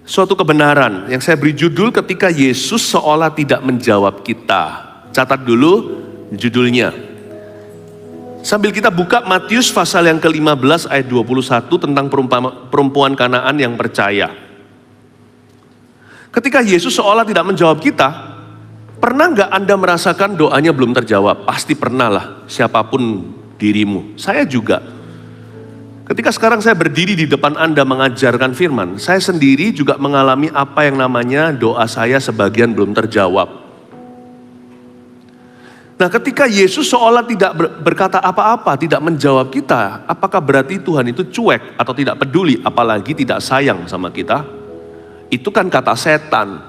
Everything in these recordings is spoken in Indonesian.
Suatu kebenaran yang saya beri judul ketika Yesus seolah tidak menjawab kita. Catat dulu judulnya. Sambil kita buka Matius pasal yang ke-15 ayat 21 tentang perempuan Kanaan yang percaya. Ketika Yesus seolah tidak menjawab kita, pernah nggak Anda merasakan doanya belum terjawab? Pasti pernah lah, siapapun dirimu. Saya juga. Ketika sekarang saya berdiri di depan Anda mengajarkan firman, saya sendiri juga mengalami apa yang namanya doa saya sebagian belum terjawab. Nah, ketika Yesus seolah tidak berkata apa-apa, tidak menjawab kita, apakah berarti Tuhan itu cuek atau tidak peduli, apalagi tidak sayang sama kita? Itu kan kata setan.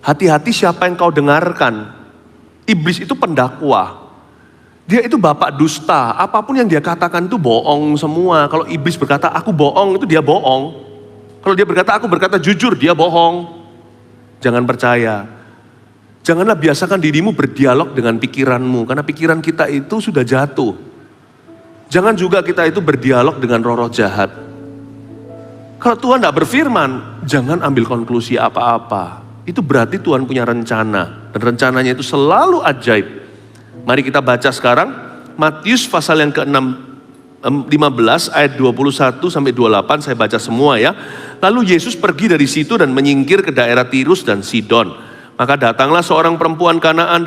Hati-hati siapa yang kau dengarkan. Iblis itu pendakwa. Dia itu bapak dusta, apapun yang dia katakan itu bohong semua. Kalau iblis berkata aku bohong, itu dia bohong. Kalau dia berkata aku berkata jujur, dia bohong. Jangan percaya. Janganlah biasakan dirimu berdialog dengan pikiranmu, karena pikiran kita itu sudah jatuh. Jangan juga kita itu berdialog dengan roh-roh jahat. Kalau Tuhan tidak berfirman, jangan ambil konklusi apa-apa. Itu berarti Tuhan punya rencana, dan rencananya itu selalu ajaib. Mari kita baca sekarang Matius pasal yang ke-15 ayat 21 sampai 28, saya baca semua ya. Lalu Yesus pergi dari situ dan menyingkir ke daerah Tirus dan Sidon. Maka datanglah seorang perempuan Kanaan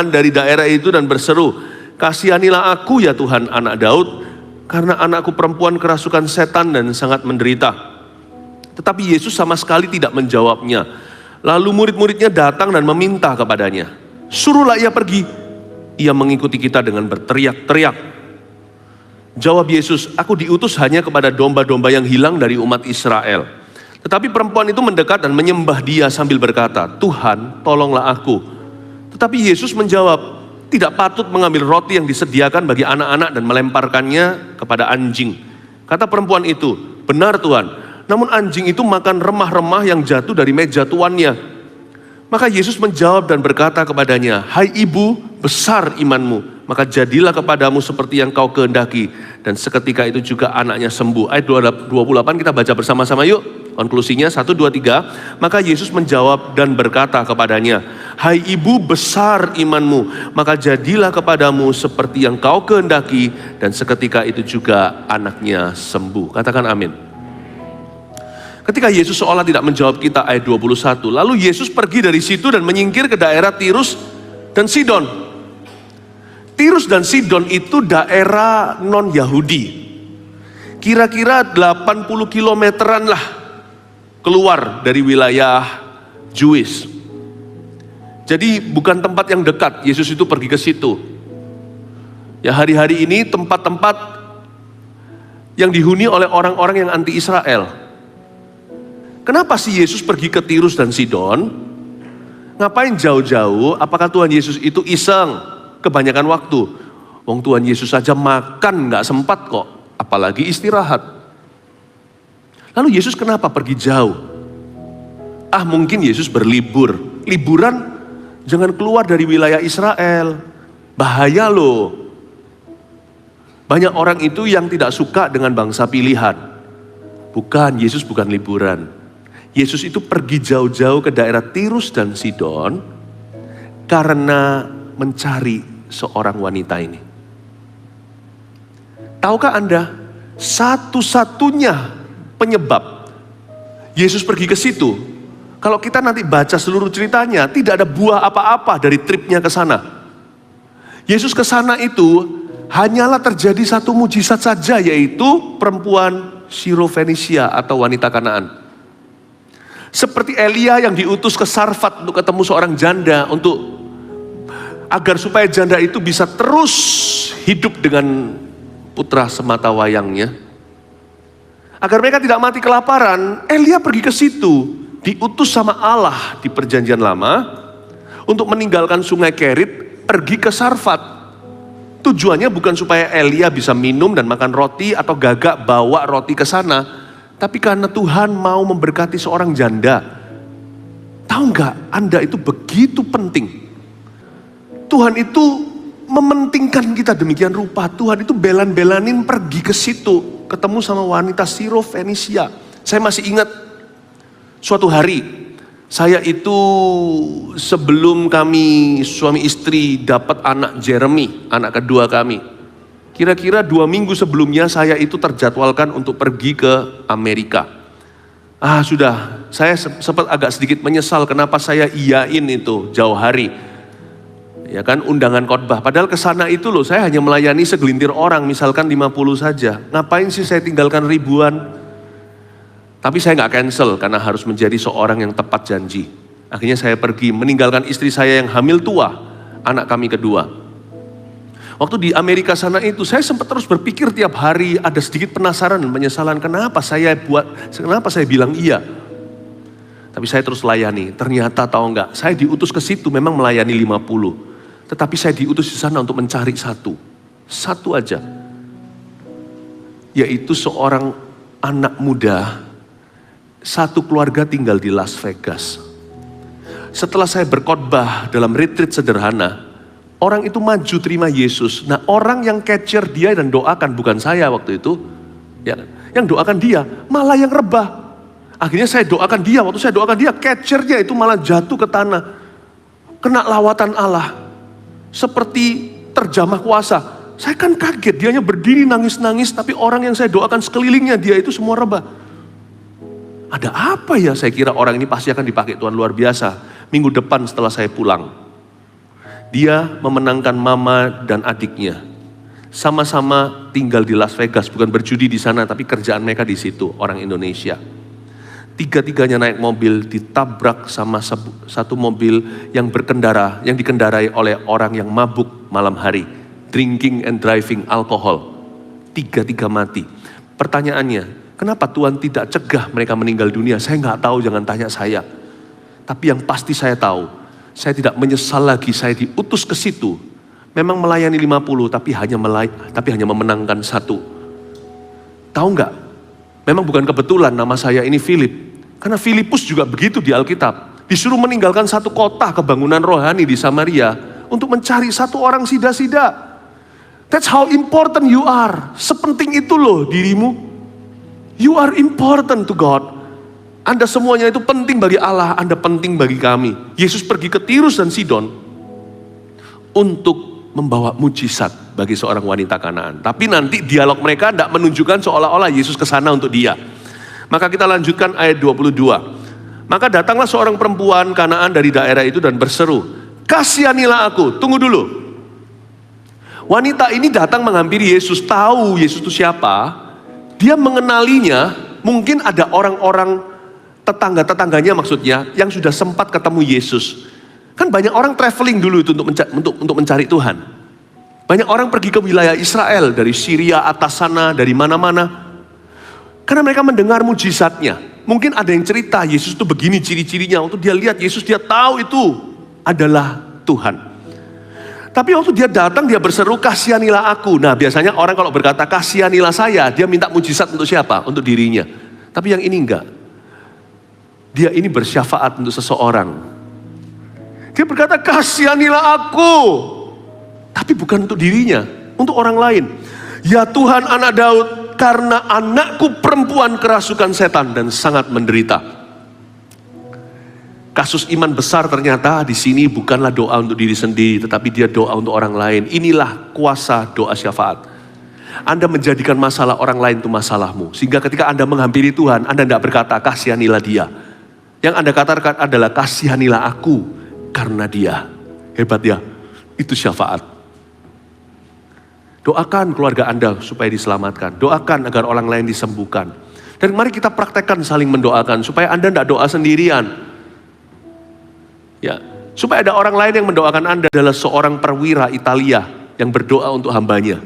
dari daerah itu dan berseru, "Kasihanilah aku ya Tuhan, anak Daud, karena anakku perempuan kerasukan setan dan sangat menderita." Tetapi Yesus sama sekali tidak menjawabnya. Lalu murid-muridnya datang dan meminta kepadanya, "Suruhlah ia pergi." Ia mengikuti kita dengan berteriak-teriak. Jawab Yesus, "Aku diutus hanya kepada domba-domba yang hilang dari umat Israel." Tetapi perempuan itu mendekat dan menyembah dia sambil berkata, "Tuhan, tolonglah aku." Tetapi Yesus menjawab, "Tidak patut mengambil roti yang disediakan bagi anak-anak dan melemparkannya kepada anjing." Kata perempuan itu, "Benar Tuhan, namun anjing itu makan remah-remah yang jatuh dari meja tuannya." Maka Yesus menjawab dan berkata kepadanya, "Hai ibu, besar imanmu, maka jadilah kepadamu seperti yang kau kehendaki." Dan seketika itu juga anaknya sembuh. Ayat 28 kita baca bersama-sama yuk. Konklusinya 1, 2, 3. Maka Yesus menjawab dan berkata kepadanya, "Hai ibu, besar imanmu, maka jadilah kepadamu seperti yang kau kehendaki." Dan seketika itu juga anaknya sembuh. Katakan amin. Ketika Yesus seolah tidak menjawab kita, ayat 21. Lalu Yesus pergi dari situ dan menyingkir ke daerah Tirus dan Sidon. Tirus dan Sidon itu daerah non-Yahudi. Kira-kira 80 kilometeran lah keluar dari wilayah Jewish. Jadi bukan tempat yang dekat, Yesus itu pergi ke situ. Ya, hari-hari ini tempat-tempat yang dihuni oleh orang-orang yang anti-Israel. Kenapa sih Yesus pergi ke Tirus dan Sidon? Ngapain jauh-jauh? Apakah Tuhan Yesus itu iseng? Kebanyakan waktu. Wong Tuhan Yesus saja makan gak sempat kok, apalagi istirahat. Lalu Yesus kenapa pergi jauh? Mungkin Yesus berlibur. Liburan jangan keluar dari wilayah Israel. Bahaya loh. Banyak orang itu yang tidak suka dengan bangsa pilihan. Bukan, Yesus bukan liburan. Yesus itu pergi jauh-jauh ke daerah Tirus dan Sidon karena mencari seorang wanita ini. Tahukah Anda, satu-satunya penyebab Yesus pergi ke situ, kalau kita nanti baca seluruh ceritanya, tidak ada buah apa-apa dari tripnya ke sana. Yesus ke sana itu hanyalah terjadi satu mujizat saja, yaitu perempuan Sirofenisia atau wanita Kanaan. Seperti Elia yang diutus ke Sarfat untuk ketemu seorang janda, agar supaya janda itu bisa terus hidup dengan putra semata wayangnya. Agar mereka tidak mati kelaparan, Elia pergi ke situ, diutus sama Allah di perjanjian lama untuk meninggalkan sungai Kerit, pergi ke Sarfat. Tujuannya bukan supaya Elia bisa minum dan makan roti atau gagak bawa roti ke sana. Tapi karena Tuhan mau memberkati seorang janda. Tahu nggak, Anda itu begitu penting. Tuhan itu mementingkan kita demikian rupa. Tuhan itu belan-belanin pergi ke situ, ketemu sama wanita Sirofenisia. Saya masih ingat suatu hari, saya itu sebelum kami suami istri dapat anak Jeremy, anak kedua kami. Kira-kira 2 minggu sebelumnya saya itu terjadwalkan untuk pergi ke Amerika. Sudah, saya sempat agak sedikit menyesal kenapa saya iyain itu jauh hari. Ya kan, undangan khotbah. Padahal ke sana itu loh, saya hanya melayani segelintir orang, misalkan 50 saja. Ngapain sih saya tinggalkan ribuan? Tapi saya nggak cancel karena harus menjadi seorang yang tepat janji. Akhirnya saya pergi meninggalkan istri saya yang hamil tua, anak kami kedua. Waktu di Amerika sana itu saya sempat terus berpikir tiap hari, ada sedikit penasaran dan penyesalan kenapa saya bilang iya. Tapi saya terus layani. Ternyata tahu nggak, saya diutus ke situ memang melayani 50. Tetapi saya diutus di sana untuk mencari satu aja. Yaitu seorang anak muda, satu keluarga tinggal di Las Vegas. Setelah saya berkhotbah dalam retreat sederhana, orang itu maju terima Yesus. Nah, orang yang capture dia dan doakan bukan saya waktu itu, ya, yang doakan dia malah yang rebah. Akhirnya saya doakan dia, waktu saya doakan dia, capture-nya itu malah jatuh ke tanah, kena lawatan Allah, seperti terjamah kuasa. Saya kan kaget, dianya berdiri nangis-nangis, tapi orang yang saya doakan sekelilingnya dia itu semua rebah. Ada apa ya? Saya kira orang ini pasti akan dipakai Tuhan luar biasa. Minggu depan setelah saya pulang, dia memenangkan mama dan adiknya. Sama-sama tinggal di Las Vegas, bukan berjudi di sana, tapi kerjaan mereka di situ, orang Indonesia. Tiga-tiganya naik mobil, ditabrak sama satu mobil yang dikendarai oleh orang yang mabuk malam hari. Drinking and driving alkohol. Tiga-tiga mati. Pertanyaannya, kenapa Tuhan tidak cegah mereka meninggal dunia? Saya nggak tahu, jangan tanya saya. Tapi yang pasti saya tahu, saya tidak menyesal lagi saya diutus ke situ. Memang melayani 50, tapi hanya memenangkan 1. Tahu nggak? Memang bukan kebetulan nama saya ini Philip. Karena Filipus juga begitu di Alkitab. Disuruh meninggalkan satu kota kebangunan rohani di Samaria untuk mencari satu orang sida-sida. That's how important you are. Sepenting itu loh dirimu. You are important to God. Anda semuanya itu penting bagi Allah, Anda penting bagi kami. Yesus pergi ke Tirus dan Sidon untuk membawa mujizat bagi seorang wanita Kanaan. Tapi nanti dialog mereka tidak menunjukkan seolah-olah Yesus ke sana untuk dia. Maka kita lanjutkan ayat 22. Maka datanglah seorang perempuan Kanaan dari daerah itu dan berseru, "Kasihanilah aku." Tunggu dulu. Wanita ini datang menghampiri Yesus, tahu Yesus itu siapa. Dia mengenalinya, mungkin ada orang-orang tetangga-tetangganya maksudnya, yang sudah sempat ketemu Yesus. Kan banyak orang traveling dulu itu untuk mencari Tuhan. Banyak orang pergi ke wilayah Israel, dari Syria atas sana, dari mana-mana. Karena mereka mendengar mujizatnya. Mungkin ada yang cerita, Yesus itu begini ciri-cirinya. Waktu dia lihat Yesus, dia tahu itu adalah Tuhan. Tapi waktu dia datang, dia berseru, "Kasihanilah aku." Nah, biasanya orang kalau berkata, "Kasihanilah saya," dia minta mujizat untuk siapa? Untuk dirinya. Tapi yang ini enggak. Dia ini bersyafaat untuk seseorang. Dia berkata, "Kasihanilah aku." Tapi bukan untuk dirinya, untuk orang lain. "Ya Tuhan, anak Daud, karena anakku perempuan kerasukan setan dan sangat menderita." Kasus iman besar ternyata di sini bukanlah doa untuk diri sendiri, tetapi dia doa untuk orang lain. Inilah kuasa doa syafaat. Anda menjadikan masalah orang lain itu masalahmu. Sehingga ketika Anda menghampiri Tuhan, Anda tidak berkata, "Kasihanilah dia." Yang Anda katakan adalah, "Kasihanilah aku karena dia." Hebat ya, itu syafaat. Doakan keluarga Anda supaya diselamatkan. Doakan agar orang lain disembuhkan. Dan mari kita praktekkan saling mendoakan supaya Anda tidak doa sendirian. Ya, supaya ada orang lain yang mendoakan Anda. Adalah seorang perwira Italia yang berdoa untuk hambanya.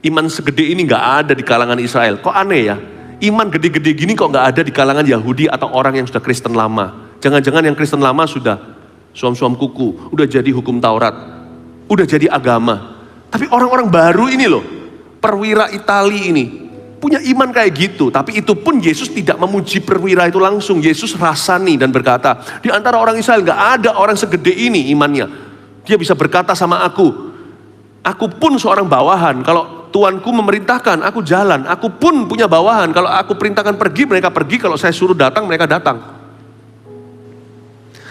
Iman segede ini nggak ada di kalangan Israel. Kok aneh ya? Iman gede-gede gini kok nggak ada di kalangan Yahudi atau orang yang sudah Kristen lama. Jangan-jangan yang Kristen lama sudah suam-suam kuku, udah jadi hukum Taurat, udah jadi agama. Tapi orang-orang baru ini loh, perwira Itali ini, punya iman kayak gitu. Tapi itu pun Yesus tidak memuji perwira itu langsung. Yesus rasani dan berkata, di antara orang Israel gak ada orang segede ini imannya. Dia bisa berkata sama aku pun seorang bawahan. Kalau Tuanku memerintahkan, aku jalan. Aku pun punya bawahan. Kalau aku perintahkan pergi, mereka pergi. Kalau saya suruh datang, mereka datang.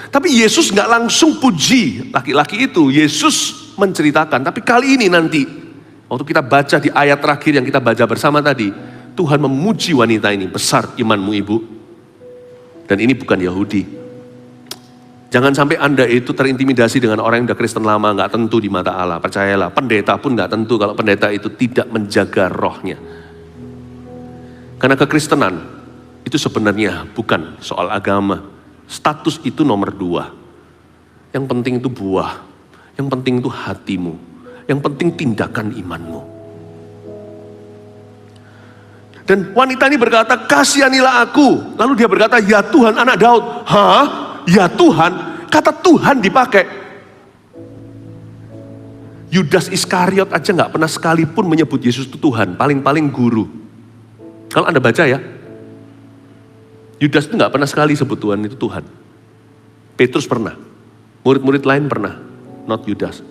Tapi Yesus nggak langsung puji laki-laki itu. Yesus menceritakan. Tapi kali ini nanti, waktu kita baca di ayat terakhir yang kita baca bersama tadi, Tuhan memuji wanita ini. Besar imanmu ibu. Dan ini bukan Yahudi. Jangan sampai Anda itu terintimidasi dengan orang yang udah Kristen lama, nggak tentu di mata Allah. Percayalah, pendeta pun nggak tentu kalau pendeta itu tidak menjaga rohnya. Karena kekristenan itu sebenarnya bukan soal agama. Status itu nomor 2. Yang penting itu buah. Yang penting itu hatimu. Yang penting tindakan imanmu. Dan wanita ini berkata, kasihanilah aku. Lalu dia berkata, ya Tuhan anak Daud. Hah? Ya Tuhan, kata Tuhan dipakai. Yudas Iskariot aja nggak pernah sekalipun menyebut Yesus itu Tuhan, paling-paling guru. Kalau Anda baca ya, Yudas itu nggak pernah sekali sebut Tuhan itu Tuhan. Petrus pernah, murid-murid lain pernah, not Yudas.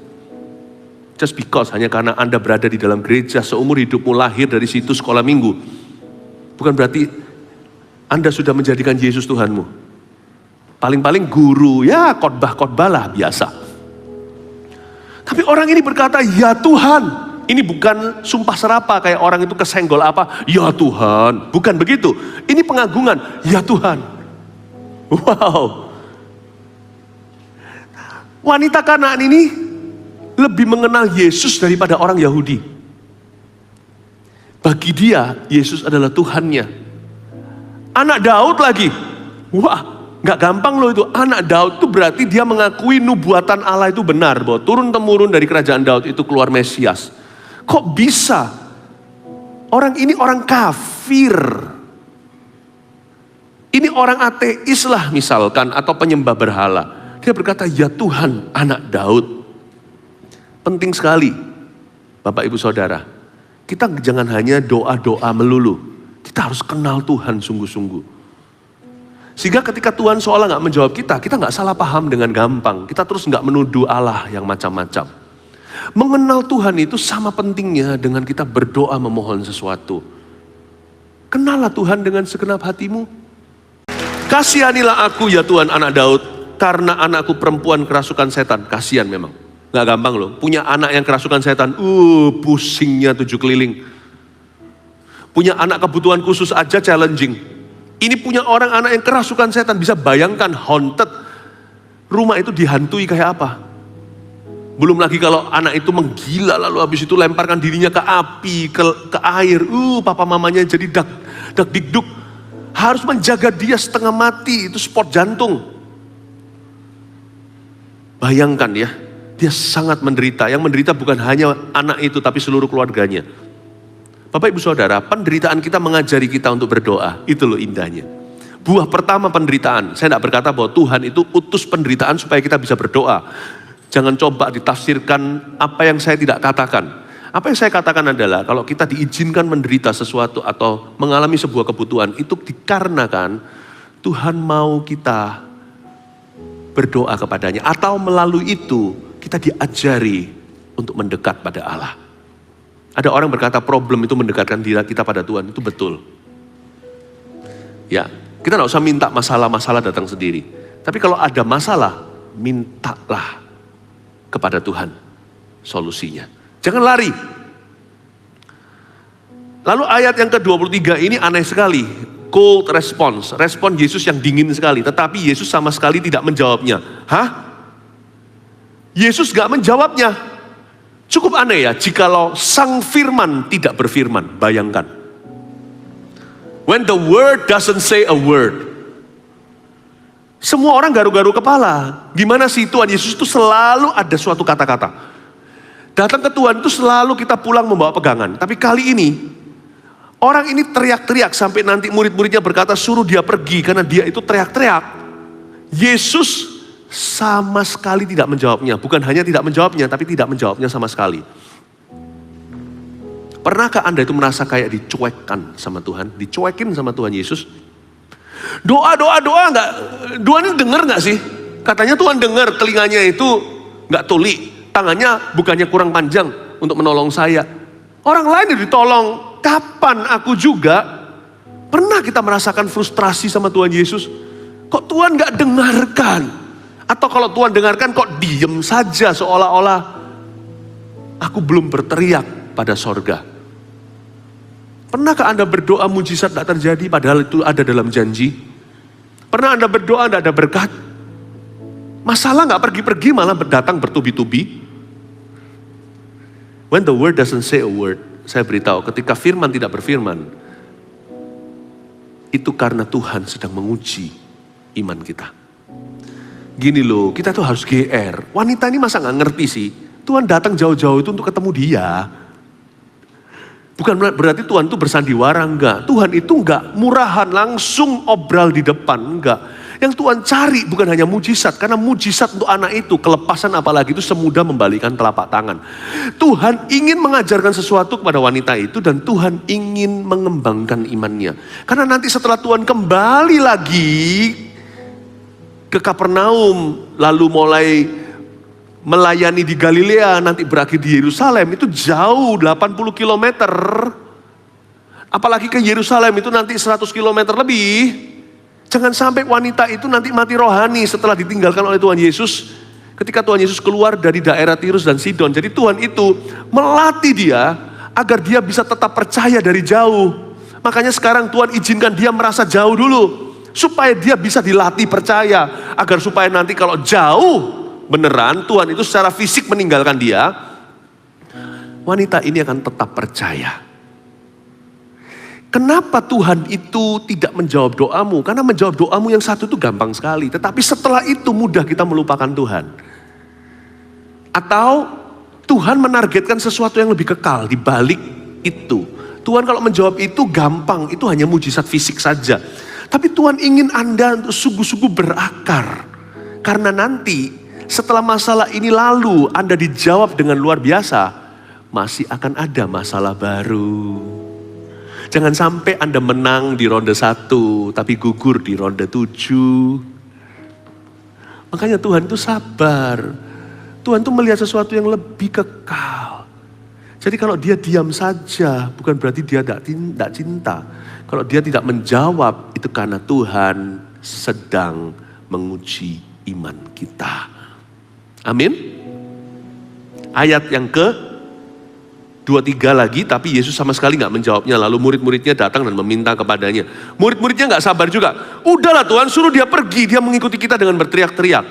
Just because hanya karena Anda berada di dalam gereja seumur hidupmu, lahir dari situ sekolah minggu, bukan berarti Anda sudah menjadikan Yesus Tuhanmu. Paling-paling guru, ya khotbah-khotbah lah biasa. Tapi orang ini berkata, ya Tuhan. Ini bukan sumpah serapa kayak orang itu kesenggol apa, ya Tuhan. Bukan begitu. Ini pengagungan, ya Tuhan. Wow. Wanita Kanaan ini lebih mengenal Yesus daripada orang Yahudi. Bagi dia, Yesus adalah Tuhannya. Anak Daud lagi. Wah. Gak gampang loh itu, anak Daud itu berarti dia mengakui nubuatan Allah itu benar. Bahwa turun-temurun dari kerajaan Daud itu keluar Mesias. Kok bisa? Orang ini orang kafir. Ini orang ateis lah misalkan, atau penyembah berhala. Dia berkata, ya Tuhan anak Daud. Penting sekali, Bapak Ibu Saudara. Kita jangan hanya doa-doa melulu. Kita harus kenal Tuhan sungguh-sungguh. Sehingga ketika Tuhan seolah nggak menjawab kita nggak salah paham dengan gampang. Kita terus nggak menuduh Allah yang macam-macam. Mengenal Tuhan itu sama pentingnya dengan kita berdoa memohon sesuatu. Kenallah Tuhan dengan segenap hatimu. Kasihanilah aku ya Tuhan anak Daud, karena anakku perempuan kerasukan setan. Kasihan memang, nggak gampang loh. Punya anak yang kerasukan setan, pusingnya 7 keliling. Punya anak kebutuhan khusus aja challenging. Ini punya orang anak yang kerasukan setan, bisa bayangkan haunted. Rumah itu dihantui kayak apa? Belum lagi kalau anak itu menggila lalu habis itu lemparkan dirinya ke api, ke air. Papa mamanya jadi dak dikduk. Harus menjaga dia setengah mati, itu sport jantung. Bayangkan ya, dia sangat menderita. Yang menderita bukan hanya anak itu tapi seluruh keluarganya. Bapak Ibu Saudara, penderitaan kita mengajari kita untuk berdoa. Itu loh indahnya. Buah pertama penderitaan. Saya tidak berkata bahwa Tuhan itu utus penderitaan supaya kita bisa berdoa. Jangan coba ditafsirkan apa yang saya tidak katakan. Apa yang saya katakan adalah kalau kita diizinkan menderita sesuatu atau mengalami sebuah kebutuhan, itu dikarenakan Tuhan mau kita berdoa kepadanya. Atau melalui itu kita diajari untuk mendekat pada Allah. Ada orang berkata problem itu mendekatkan diri kita pada Tuhan, itu betul. Ya, kita tidak usah minta masalah-masalah datang sendiri. Tapi kalau ada masalah, mintalah kepada Tuhan solusinya. Jangan lari. Lalu ayat yang ke-23 ini aneh sekali. Cold response, respon Yesus yang dingin sekali. Tetapi Yesus sama sekali tidak menjawabnya. Hah? Yesus gak menjawabnya. Cukup aneh ya, jikalau sang firman tidak berfirman, bayangkan. When the word doesn't say a word. Semua orang garu-garu kepala. Gimana sih Tuhan Yesus itu selalu ada suatu kata-kata. Datang ke Tuhan itu selalu kita pulang membawa pegangan. Tapi kali ini, orang ini teriak-teriak sampai nanti murid-muridnya berkata suruh dia pergi karena dia itu teriak-teriak. Yesus sama sekali tidak menjawabnya. Bukan hanya tidak menjawabnya, tapi tidak menjawabnya sama sekali. Pernahkah Anda itu merasa kayak dicuekkan sama Tuhan? Dicuekin sama Tuhan Yesus? Doa enggak? Tuhan ini dengar enggak sih? Katanya Tuhan dengar, telinganya itu enggak tuli. Tangannya bukannya kurang panjang untuk menolong saya. Orang lain yang ditolong, kapan aku juga? Pernah kita merasakan frustrasi sama Tuhan Yesus? Kok Tuhan gak dengarkan? Atau kalau Tuhan dengarkan kok diem saja seolah-olah aku belum berteriak pada sorga. Pernahkah Anda berdoa mujizat gak terjadi padahal itu ada dalam janji? Pernah Anda berdoa gak ada berkat? Masalah gak pergi-pergi malah datang bertubi-tubi? When the word doesn't say a word, saya beritahu ketika firman tidak berfirman, itu karena Tuhan sedang menguji iman kita. Gini loh, kita tuh harus GR. Wanita ini masa gak ngerti sih? Tuhan datang jauh-jauh itu untuk ketemu dia. Bukan berarti Tuhan itu bersandiwara, enggak. Tuhan itu enggak murahan langsung obral di depan, enggak. Yang Tuhan cari bukan hanya mujizat, karena mujizat untuk anak itu, kelepasan apalagi itu semudah membalikan telapak tangan. Tuhan ingin mengajarkan sesuatu kepada wanita itu dan Tuhan ingin mengembangkan imannya. Karena nanti setelah Tuhan kembali lagi ke Kapernaum, lalu mulai melayani di Galilea, nanti berakhir di Yerusalem, itu jauh 80 km. Apalagi ke Yerusalem itu nanti 100 km lebih. Jangan sampai wanita itu nanti mati rohani setelah ditinggalkan oleh Tuhan Yesus. Ketika Tuhan Yesus keluar dari daerah Tirus dan Sidon. Jadi Tuhan itu melatih dia agar dia bisa tetap percaya dari jauh. Makanya sekarang Tuhan izinkan dia merasa jauh dulu. Supaya dia bisa dilatih percaya. Agar supaya nanti kalau jauh beneran Tuhan itu secara fisik meninggalkan dia. Wanita ini akan tetap percaya. Kenapa Tuhan itu tidak menjawab doamu? Karena menjawab doamu yang satu itu gampang sekali. Tetapi setelah itu mudah kita melupakan Tuhan. Atau Tuhan menargetkan sesuatu yang lebih kekal di balik itu. Tuhan kalau menjawab itu gampang, itu hanya mujizat fisik saja. Tapi Tuhan ingin Anda untuk sungguh-sungguh berakar. Karena nanti setelah masalah ini lalu Anda dijawab dengan luar biasa, masih akan ada masalah baru. Jangan sampai Anda menang di ronde 1, tapi gugur di ronde 7. Makanya Tuhan itu sabar. Tuhan itu melihat sesuatu yang lebih kekal. Jadi kalau dia diam saja, bukan berarti dia tidak cinta. Kalau dia tidak menjawab, itu karena Tuhan sedang menguji iman kita. Amin. Ayat yang ke 2-3 lagi, tapi Yesus sama sekali gak menjawabnya. Lalu murid-muridnya datang dan meminta kepadanya. Murid-muridnya gak sabar juga. Udahlah Tuhan, suruh dia pergi. Dia mengikuti kita dengan berteriak-teriak.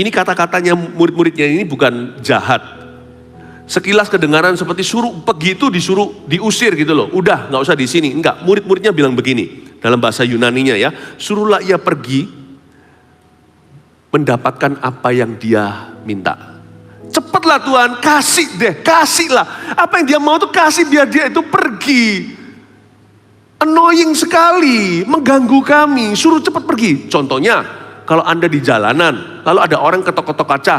Ini kata-katanya murid-muridnya ini bukan jahat. Sekilas kedengaran seperti suruh pergi itu disuruh diusir gitu loh. Udah gak usah di sini. Enggak, murid-muridnya bilang begini. Dalam bahasa Yunaninya ya. Suruhlah ia pergi mendapatkan apa yang dia minta. Cepatlah Tuhan, kasih deh, kasihlah. Apa yang dia mau tuh kasih biar dia itu pergi. Annoying sekali, mengganggu kami, suruh cepat pergi. Contohnya, kalau Anda di jalanan, lalu ada orang ketok-ketok kaca,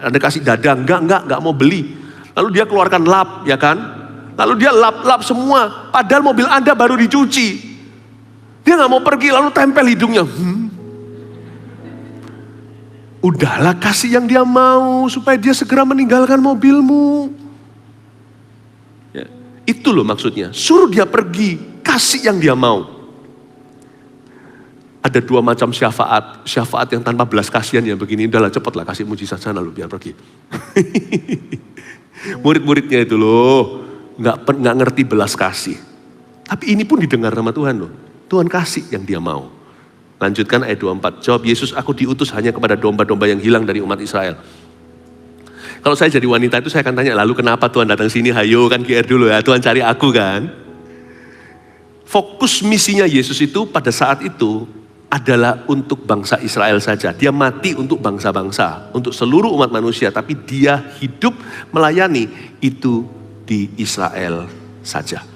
Anda kasih dada, enggak mau beli. Lalu dia keluarkan lap, ya kan? Lalu dia lap semua, padahal mobil Anda baru dicuci. Dia gak mau pergi, lalu tempel hidungnya. Udahlah kasih yang dia mau supaya dia segera meninggalkan mobilmu. Ya, itu loh maksudnya. Suruh dia pergi, kasih yang dia mau. Ada 2 macam syafaat. Syafaat yang tanpa belas kasihan ya begini. Udahlah cepatlah kasih mujizat sana lu biar pergi. Murid-muridnya itu loh nggak ngerti belas kasih. Tapi ini pun didengar sama Tuhan loh. Tuhan kasih yang dia mau. Lanjutkan ayat 24. Jawab Yesus, aku diutus hanya kepada domba-domba yang hilang dari umat Israel. Kalau saya jadi wanita itu saya akan tanya, lalu kenapa Tuhan datang sini? Hayo kan GR dulu ya, Tuhan cari aku kan. Fokus misinya Yesus itu pada saat itu adalah untuk bangsa Israel saja. Dia mati untuk bangsa-bangsa, untuk seluruh umat manusia. Tapi dia hidup melayani itu di Israel saja.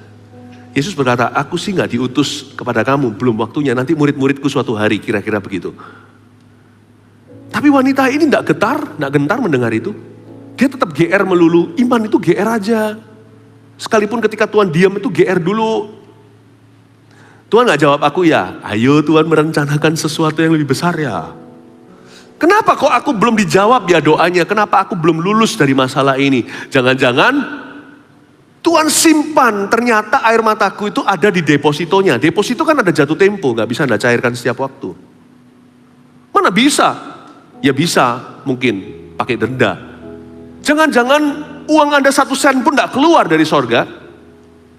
Yesus berkata, aku sih gak diutus kepada kamu, belum waktunya, nanti murid-muridku suatu hari, kira-kira begitu. Tapi wanita ini gak gentar mendengar itu. Dia tetap GR melulu, iman itu GR aja. Sekalipun ketika Tuhan diam itu GR dulu. Tuhan gak jawab aku ya, ayo Tuhan merencanakan sesuatu yang lebih besar ya. Kenapa kok aku belum dijawab ya doanya, kenapa aku belum lulus dari masalah ini? Jangan-jangan Tuhan simpan, ternyata air mataku itu ada di depositonya. Deposito kan ada jatuh tempo, gak bisa Anda cairkan setiap waktu. Mana bisa? Ya bisa, mungkin pakai denda. Jangan-jangan uang Anda 1 sen pun gak keluar dari sorga.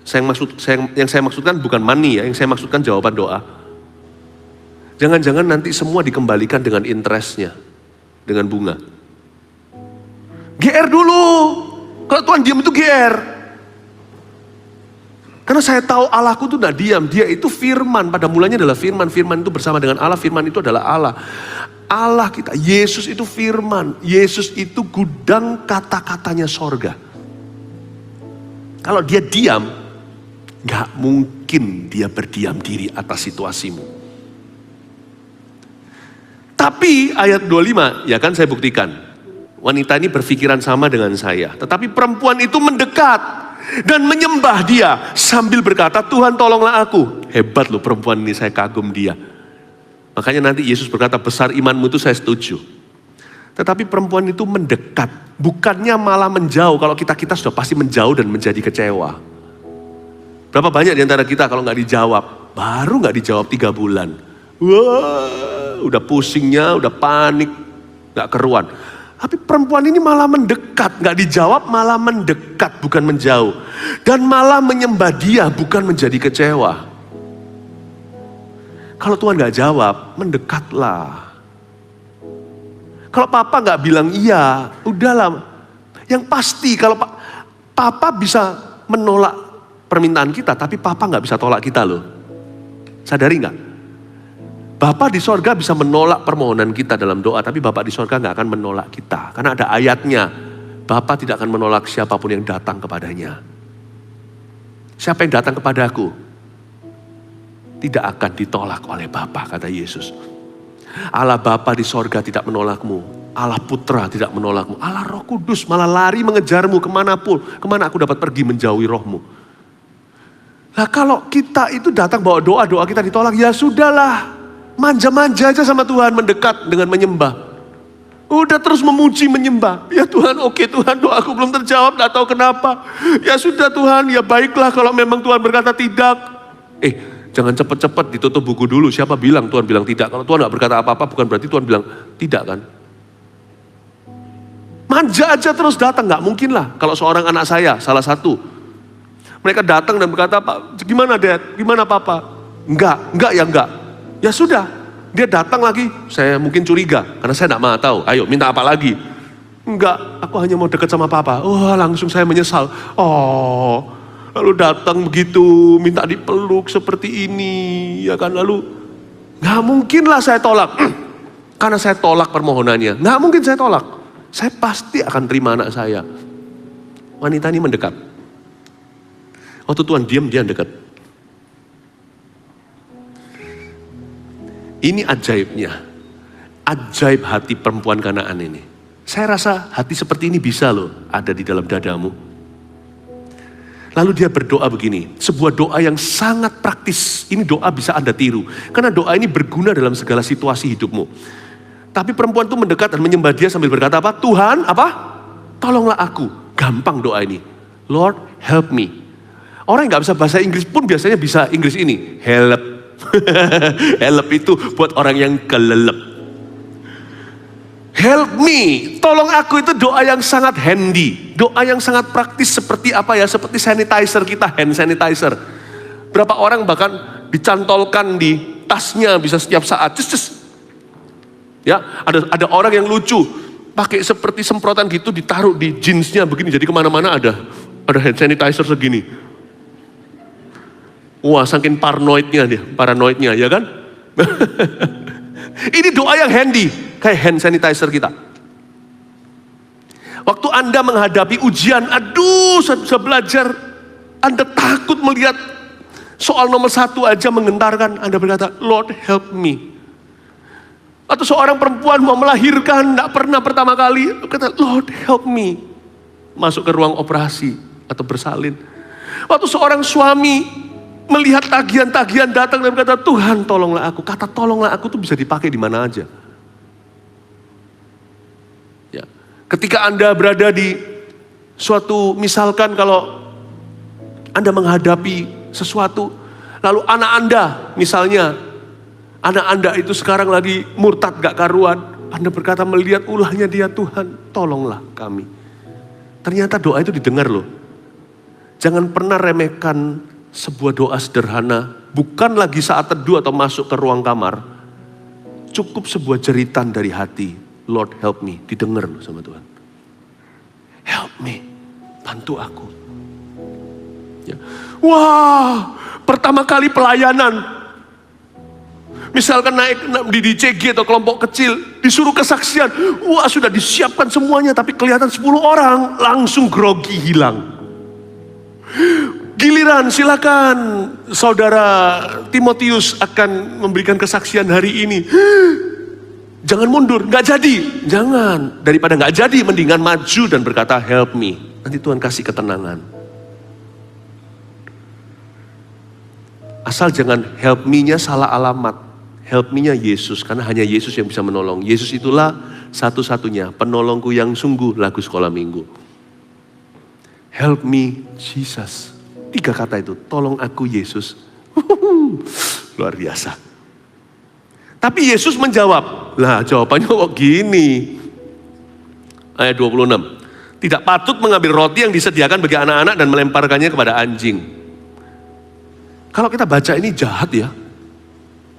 Yang saya maksudkan bukan money ya, yang saya maksudkan jawaban doa. Jangan-jangan nanti semua dikembalikan dengan interestnya, dengan bunga. GR dulu, kalau Tuhan diam itu GR. Karena saya tahu Allahku itu tidak diam, dia itu firman, pada mulanya adalah firman, firman itu bersama dengan Allah, firman itu adalah Allah. Allah kita, Yesus itu firman, Yesus itu gudang kata-katanya sorga. Kalau dia diam, gak mungkin dia berdiam diri atas situasimu. Tapi ayat 25, ya kan saya buktikan. Wanita ini berpikiran sama dengan saya. Tetapi perempuan itu mendekat dan menyembah dia sambil berkata, Tuhan tolonglah aku. Hebat loh perempuan ini, saya kagum dia. Makanya nanti Yesus berkata, besar imanmu itu saya setuju. Tetapi perempuan itu mendekat, bukannya malah menjauh. Kalau kita sudah pasti menjauh dan menjadi kecewa. Berapa banyak di antara kita kalau nggak dijawab, baru nggak dijawab 3 bulan. Wah, udah pusingnya, udah panik, nggak keruan. Tapi perempuan ini malah mendekat, nggak dijawab malah mendekat, bukan menjauh. Dan malah menyembah dia, bukan menjadi kecewa. Kalau Tuhan nggak jawab, mendekatlah. Kalau papa nggak bilang iya, udahlah. Yang pasti kalau papa bisa menolak permintaan kita, tapi papa nggak bisa tolak kita loh. Sadari nggak? Bapa di sorga bisa menolak permohonan kita dalam doa, tapi Bapa di sorga nggak akan menolak kita. Karena ada ayatnya, Bapa tidak akan menolak siapapun yang datang kepadanya. Siapa yang datang kepadaku, tidak akan ditolak oleh Bapa, kata Yesus. Allah Bapa di sorga tidak menolakmu, Allah Putra tidak menolakmu, Allah Roh Kudus malah lari mengejarmu kemanapun, kemana aku dapat pergi menjauhi rohmu. Nah kalau kita itu datang bawa doa kita ditolak, ya sudahlah. Manja-manja aja sama Tuhan, mendekat dengan menyembah. Udah terus memuji, menyembah. Ya Tuhan, oke Tuhan, doaku belum terjawab, gak tahu kenapa. Ya sudah Tuhan, ya baiklah kalau memang Tuhan berkata tidak. Jangan cepat-cepat ditutup buku dulu. Siapa bilang Tuhan bilang tidak? Kalau Tuhan gak berkata apa-apa, bukan berarti Tuhan bilang tidak kan? Manja aja terus datang, gak mungkin lah. Kalau seorang anak saya, salah satu. Mereka datang dan berkata, Pak, gimana Dad? Gimana Papa? Enggak ya enggak. Ya sudah, dia datang lagi, saya mungkin curiga, karena saya tidak mau tahu, ayo minta apa lagi? Enggak, aku hanya mau dekat sama papa. Langsung saya menyesal. Lalu datang begitu, minta dipeluk seperti ini, ya kan, lalu gak mungkin lah saya tolak, karena saya tolak permohonannya, gak mungkin saya tolak, saya pasti akan terima anak saya. Wanita ini mendekat. Waktu Tuhan diam, dia dekat. Ini ajaibnya, ajaib hati perempuan Kanaan ini. Saya rasa hati seperti ini bisa loh ada di dalam dadamu. Lalu dia berdoa begini, sebuah doa yang sangat praktis. Ini doa bisa Anda tiru, karena doa ini berguna dalam segala situasi hidupmu. Tapi perempuan itu mendekat dan menyembah dia sambil berkata apa? Tuhan, apa? Tolonglah aku. Gampang doa ini. Lord, help me. Orang yang gak bisa bahasa Inggris pun biasanya bisa Inggris ini. Help. Help itu buat orang yang kelelep. Help me, tolong aku, itu doa yang sangat handy, doa yang sangat praktis. Seperti apa ya? Seperti sanitizer kita, hand sanitizer. Berapa orang bahkan dicantolkan di tasnya bisa setiap saat. Ya, ada orang yang lucu, pakai seperti semprotan gitu, ditaruh di jeansnya begini, jadi kemana-mana ada hand sanitizer segini. Wah, saking paranoidnya ya kan? Ini doa yang handy, kayak hand sanitizer kita. Waktu Anda menghadapi ujian, aduh saya belajar, Anda takut melihat soal nomor 1 aja menggentarkan, Anda berkata, Lord help me. Atau seorang perempuan mau melahirkan, tidak pernah pertama kali, kata Lord help me. Masuk ke ruang operasi atau bersalin. Waktu seorang suami melihat tagihan-tagihan datang dan berkata, Tuhan tolonglah aku. Kata tolonglah aku itu bisa dipakai di mana aja. Ya. Ketika Anda berada di suatu, misalkan kalau Anda menghadapi sesuatu, lalu anak Anda misalnya, anak Anda itu sekarang lagi murtad gak karuan, Anda berkata melihat ulahnya dia, Tuhan tolonglah kami. Ternyata doa itu didengar loh. Jangan pernah remehkan sebuah doa sederhana, bukan lagi saat teduh atau masuk ke ruang kamar. Cukup sebuah jeritan dari hati, Lord help me, didengar loh sama Tuhan. Help me, bantu aku. Ya. Wah, pertama kali pelayanan. Misalkan naik di DCG atau kelompok kecil, disuruh kesaksian. Wah, sudah disiapkan semuanya, tapi kelihatan 10 orang, langsung grogi hilang. Giliran silakan saudara Timotius akan memberikan kesaksian hari ini. Jangan mundur, gak jadi. Jangan, daripada gak jadi mendingan maju dan berkata help me. Nanti Tuhan kasih ketenangan. Asal jangan help me-nya salah alamat. Help me-nya Yesus, karena hanya Yesus yang bisa menolong. Yesus itulah satu-satunya penolongku yang sungguh, lagu sekolah minggu. Help me Jesus. 3 kata itu, tolong aku Yesus. Luar biasa. Tapi Yesus menjawab, lah jawabannya kok gini. Ayat 26. Tidak patut mengambil roti yang disediakan bagi anak-anak dan melemparkannya kepada anjing. Kalau kita baca ini jahat ya.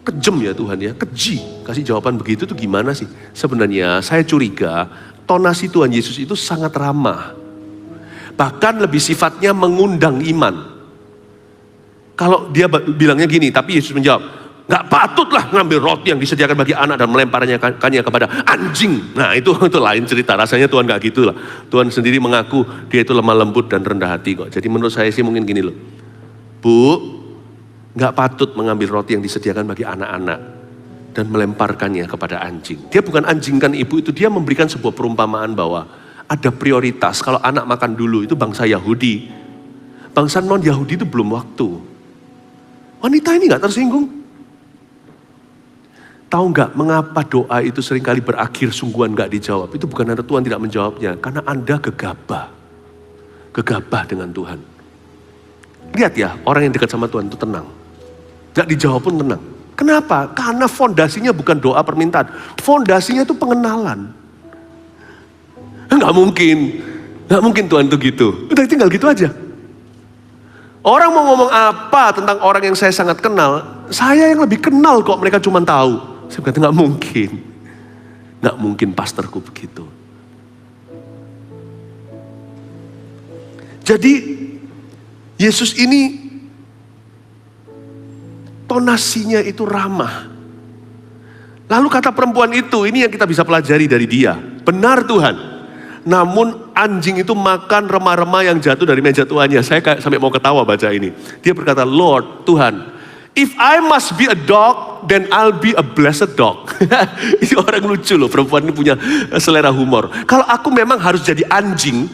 Kejem ya Tuhan ya, keji. Kasih jawaban begitu tuh gimana sih? Sebenarnya saya curiga tonasi Tuhan Yesus itu sangat ramah. Bahkan lebih sifatnya mengundang iman. Kalau dia bilangnya gini, tapi Yesus menjawab, gak patutlah ngambil roti yang disediakan bagi anak dan melemparnya kepada anjing. Nah itu lain cerita, rasanya Tuhan gak gitu lah. Tuhan sendiri mengaku dia itu lemah lembut dan rendah hati kok. Jadi menurut saya sih mungkin gini loh. Bu, gak patut mengambil roti yang disediakan bagi anak-anak dan melemparkannya kepada anjing. Dia bukan anjingkan ibu itu, dia memberikan sebuah perumpamaan bahwa ada prioritas. Kalau anak makan dulu, itu bangsa Yahudi. Bangsa non-Yahudi itu belum waktu. Wanita ini gak tersinggung. Tahu gak mengapa doa itu seringkali berakhir sungguhan gak dijawab? Itu bukan karena Tuhan tidak menjawabnya. Karena Anda gegabah. Gegabah dengan Tuhan. Lihat ya, orang yang dekat sama Tuhan itu tenang. Gak dijawab pun tenang. Kenapa? Karena fondasinya bukan doa permintaan. Fondasinya itu pengenalan. Nggak mungkin Tuhan tuh gitu. Udah tinggal gitu aja. Orang mau ngomong apa tentang orang yang saya sangat kenal, saya yang lebih kenal kok, mereka cuma tahu. Saya berkata nggak mungkin pastorku begitu. Jadi Yesus ini tonasinya itu ramah. Lalu kata perempuan itu, ini yang kita bisa pelajari dari dia. Benar Tuhan. Namun anjing itu makan remah-remah yang jatuh dari meja tuannya. Saya kayak sampai mau ketawa baca ini. Dia berkata, Lord, Tuhan, if I must be a dog, then I'll be a blessed dog. Ini orang lucu loh, perempuan ini punya selera humor. Kalau aku memang harus jadi anjing,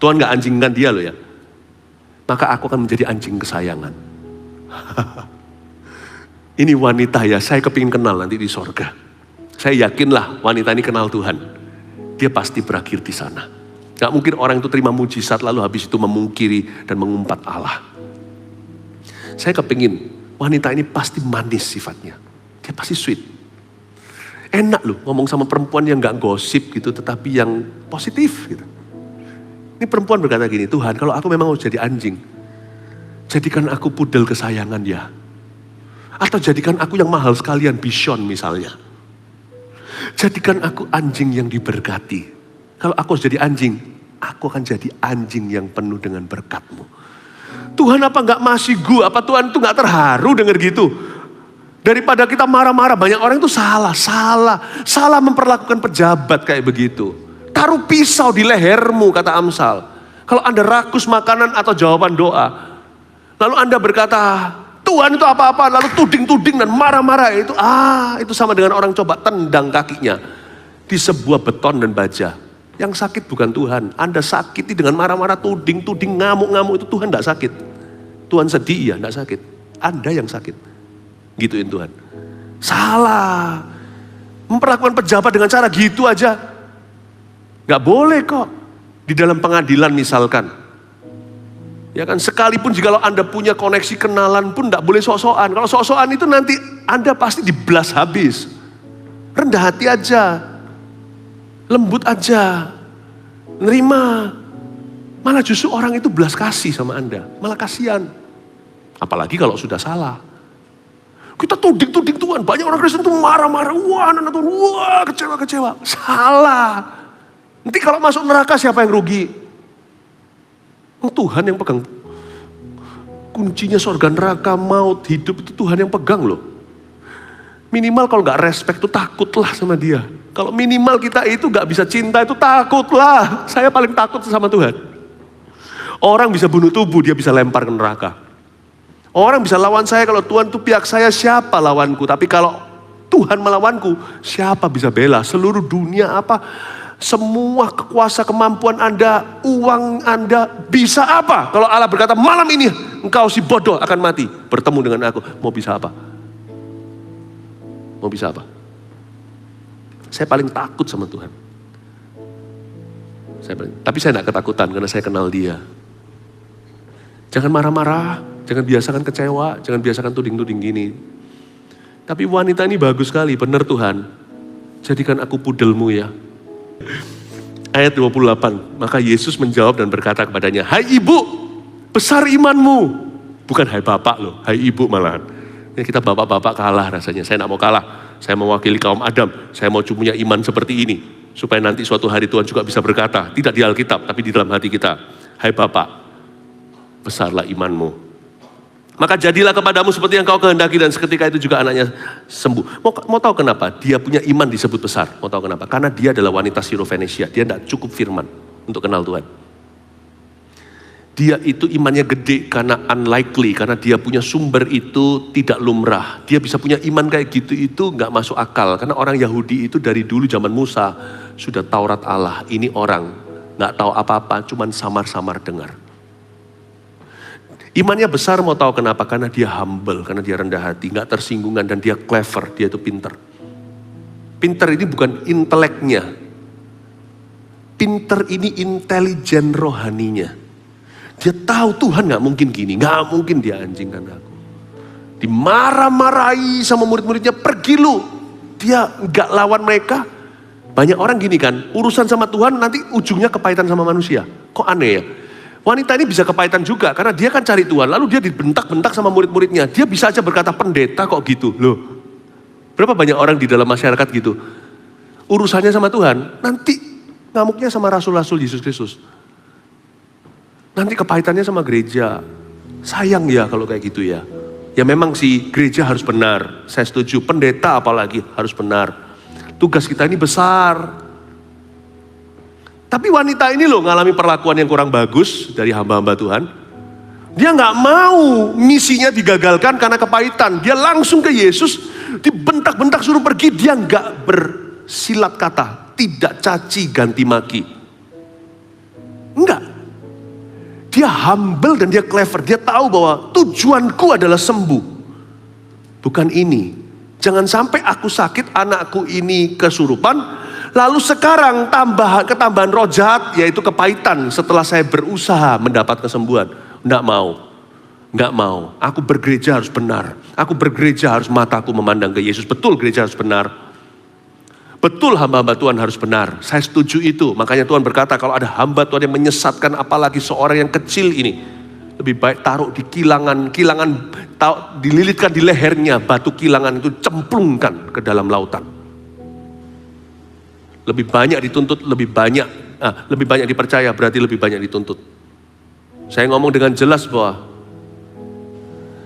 Tuhan gak anjingkan dia loh ya. Maka aku akan menjadi anjing kesayangan. Ini wanita ya, saya kepingin kenal nanti di sorga. Saya yakinlah wanita ini kenal Tuhan. Dia pasti berakhir di sana. Gak mungkin orang itu terima mujizat lalu habis itu memungkiri dan mengumpat Allah. Saya kepingin wanita ini pasti manis sifatnya. Dia pasti sweet. Enak loh ngomong sama perempuan yang gak gosip gitu, tetapi yang positif gitu. Ini perempuan berkata gini, Tuhan kalau aku memang harus jadi anjing, jadikan aku pudel kesayangan ya. Atau jadikan aku yang mahal sekalian, bison misalnya. Jadikan aku anjing yang diberkati. Kalau aku harus jadi anjing, aku akan jadi anjing yang penuh dengan berkat-Mu. Tuhan apa gak masih gue? Apa Tuhan tuh gak terharu dengar gitu? Daripada kita marah-marah, banyak orang itu salah memperlakukan pejabat kayak begitu. Taruh pisau di lehermu, kata Amsal. Kalau Anda rakus makanan atau jawaban doa, lalu Anda berkata, Tuhan itu apa-apa, lalu tuding-tuding dan marah-marah, itu sama dengan orang coba tendang kakinya di sebuah beton dan baja. Yang sakit bukan Tuhan, Anda sakiti dengan marah-marah, tuding-tuding, ngamuk-ngamuk, itu Tuhan tidak sakit. Tuhan sedih ya, tidak sakit. Anda yang sakit. Gituin Tuhan. Salah. Memperlakukan pejabat dengan cara gitu aja. Gak boleh kok. Di dalam pengadilan misalkan. Ya kan, sekalipun jikalau Anda punya koneksi kenalan pun tidak boleh sok-sokan. Kalau sok-sokan itu nanti Anda pasti dibelas habis. Rendah hati aja, lembut aja, nerima. Malah justru orang itu belas kasih sama Anda, malah kasihan. Apalagi kalau sudah salah. Kita tuding-tuding Tuhan, banyak orang Kristen tuh marah-marah, wah anak Tuhan, wah kecewa-kecewa. Salah. Nanti kalau masuk neraka siapa yang rugi? Tuhan yang pegang kuncinya surga, neraka, maut, hidup, itu Tuhan yang pegang loh. Minimal kalau nggak respect tuh takutlah sama dia. Kalau minimal kita itu nggak bisa cinta itu takutlah. Saya paling takut sama Tuhan. Orang bisa bunuh tubuh, dia bisa lempar ke neraka. Orang bisa lawan saya, kalau Tuhan tuh pihak saya, siapa lawanku? Tapi kalau Tuhan melawanku, siapa bisa bela? Seluruh dunia apa? Semua kekuasa, kemampuan Anda, uang Anda, bisa apa? Kalau Allah berkata, malam ini engkau si bodoh akan mati, bertemu dengan aku. Mau bisa apa? Mau bisa apa? Saya paling takut sama Tuhan. Tapi saya tidak ketakutan karena saya kenal Dia. Jangan marah-marah, jangan biasakan kecewa, jangan biasakan tuding-tuding gini. Tapi wanita ini bagus sekali, benar Tuhan. Jadikan aku pudelmu ya. Ayat 28, maka Yesus menjawab dan berkata kepadanya, hai ibu, besar imanmu. Bukan hai bapak loh, hai ibu malahan. Ini kita bapak-bapak kalah rasanya, saya tidak mau kalah. Saya mewakili kaum Adam, saya mau punya iman seperti ini. Supaya nanti suatu hari Tuhan juga bisa berkata, tidak di Alkitab, tapi di dalam hati kita. Hai bapak, besarlah imanmu. Maka jadilah kepadamu seperti yang kau kehendaki, dan seketika itu juga anaknya sembuh. Mau tahu kenapa? Dia punya iman disebut besar. Mau tahu kenapa? Karena dia adalah wanita Sirofenesia. Dia tidak cukup firman untuk kenal Tuhan. Dia itu imannya gede karena unlikely. Karena dia punya sumber itu tidak lumrah. Dia bisa punya iman kayak gitu itu nggak masuk akal. Karena orang Yahudi itu dari dulu zaman Musa sudah Taurat Allah. Ini orang nggak tahu apa-apa, cuman samar-samar dengar. Imannya besar, mau tahu kenapa? Karena dia humble, karena dia rendah hati, gak tersinggungan, dan dia clever, dia itu pinter. Pinter ini bukan inteleknya. Pinter ini intelijen rohaninya. Dia tahu Tuhan gak mungkin gini, gak mungkin dia anjingkan aku. Dimarah-marahi sama murid-muridnya, pergi lu. Dia gak lawan mereka. Banyak orang gini kan, urusan sama Tuhan nanti ujungnya kepahitan sama manusia. Kok aneh ya? Wanita ini bisa kepahitan juga, karena dia kan cari Tuhan, lalu dia dibentak-bentak sama murid-muridnya. Dia bisa aja berkata, pendeta kok gitu. Loh, berapa banyak orang di dalam masyarakat gitu. Urusannya sama Tuhan, nanti ngamuknya sama Rasul-Rasul Yesus Kristus. Nanti kepahitannya sama gereja. Sayang ya kalau kayak gitu ya. Ya memang sih gereja harus benar, saya setuju. Pendeta apalagi harus benar. Tugas kita ini besar. Tapi wanita ini loh ngalami perlakuan yang kurang bagus dari hamba-hamba Tuhan. Dia nggak mau misinya digagalkan karena kepahitan. Dia langsung ke Yesus, dibentak-bentak suruh pergi. Dia nggak bersilat kata, tidak caci ganti maki. Enggak. Dia humble dan dia clever. Dia tahu bahwa tujuanku adalah sembuh. Bukan ini. Jangan sampai aku sakit, anakku ini kesurupan. Lalu sekarang ketambahan roh jahat, yaitu kepahitan setelah saya berusaha mendapat kesembuhan. Nggak mau. Nggak mau. Aku bergereja harus benar. Aku bergereja harus mataku memandang ke Yesus. Betul gereja harus benar. Betul hamba-hamba Tuhan harus benar. Saya setuju itu. Makanya Tuhan berkata kalau ada hamba Tuhan yang menyesatkan apalagi seorang yang kecil ini. Lebih baik taruh di kilangan dililitkan di lehernya. Batu kilangan itu cemplungkan ke dalam lautan. Lebih banyak dituntut, lebih banyak dipercaya, berarti lebih banyak dituntut. Saya ngomong dengan jelas bahwa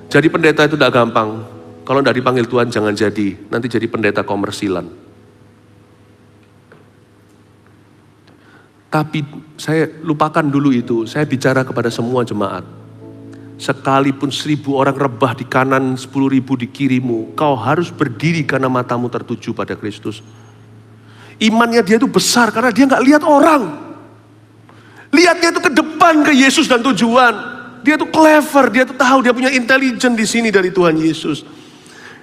jadi pendeta itu tidak gampang. Kalau tidak dipanggil Tuhan jangan jadi, nanti jadi pendeta komersilan. Tapi saya lupakan dulu itu, saya bicara kepada semua jemaat. Sekalipun 1.000 orang rebah di kanan, 10.000 di kirimu, kau harus berdiri karena matamu tertuju pada Kristus. Imannya dia itu besar karena dia nggak lihat orang. Lihatnya itu ke depan ke Yesus dan tujuan. Dia itu clever, dia itu tahu, dia punya intelijen di sini dari Tuhan Yesus.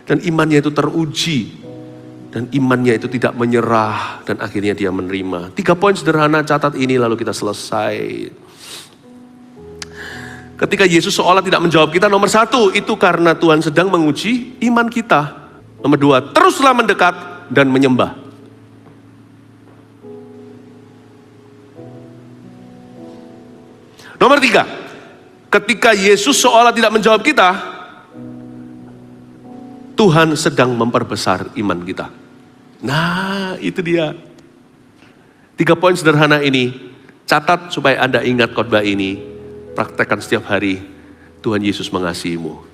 Dan imannya itu teruji. Dan imannya itu tidak menyerah dan akhirnya dia menerima. 3 poin sederhana, catat ini lalu kita selesai. Ketika Yesus seolah tidak menjawab kita, nomor satu, itu karena Tuhan sedang menguji iman kita. Nomor dua, teruslah mendekat dan menyembah. Nomor tiga, ketika Yesus seolah tidak menjawab kita, Tuhan sedang memperbesar iman kita. Nah, itu dia. 3 poin sederhana ini, catat supaya Anda ingat khotbah ini, praktekkan setiap hari. Tuhan Yesus mengasihimu.